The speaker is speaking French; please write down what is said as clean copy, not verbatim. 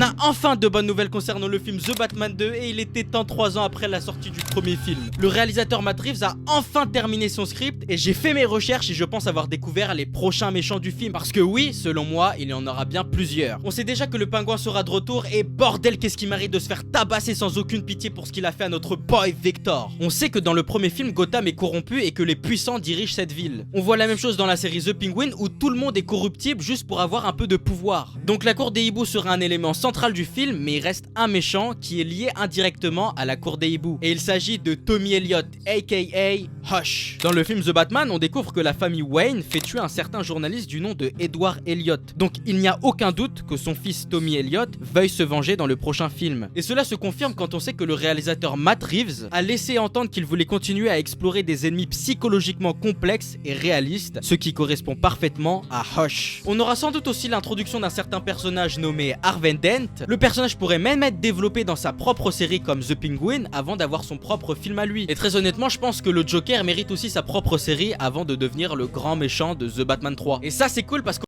On a enfin de bonnes nouvelles concernant le film The Batman 2 et il était temps 3 ans après la sortie du premier film. Le réalisateur Matt Reeves a enfin terminé son script et j'ai fait mes recherches et je pense avoir découvert les prochains méchants du film. Parce que oui, selon moi, il y en aura bien plusieurs. On sait déjà que le pingouin sera de retour et bordel qu'est-ce qui mérite de se faire tabasser sans aucune pitié pour ce qu'il a fait à notre boy Victor. On sait que dans le premier film, Gotham est corrompu et que les puissants dirigent cette ville. On voit la même chose dans la série The Penguin où tout le monde est corruptible juste pour avoir un peu de pouvoir. Donc la cour des hiboux sera un élément central du film, mais il reste un méchant qui est lié indirectement à la cour des hiboux. Et il s'agit de Tommy Elliot, aka Hush. Dans le film The Batman, on découvre que la famille Wayne fait tuer un certain journaliste du nom de Edward Elliot. Donc il n'y a aucun doute que son fils Tommy Elliot veuille se venger dans le prochain film. Et cela se confirme quand on sait que le réalisateur Matt Reeves a laissé entendre qu'il voulait continuer à explorer des ennemis psychologiquement complexes et réalistes, ce qui correspond parfaitement à Hush. On aura sans doute aussi l'introduction d'un certain personnage nommé Harvey Dent. Le personnage pourrait même être développé dans sa propre série comme The Penguin avant d'avoir son propre film à lui. Et très honnêtement, je pense que le Joker mérite aussi sa propre série avant de devenir le grand méchant de The Batman 3. Et ça c'est cool parce que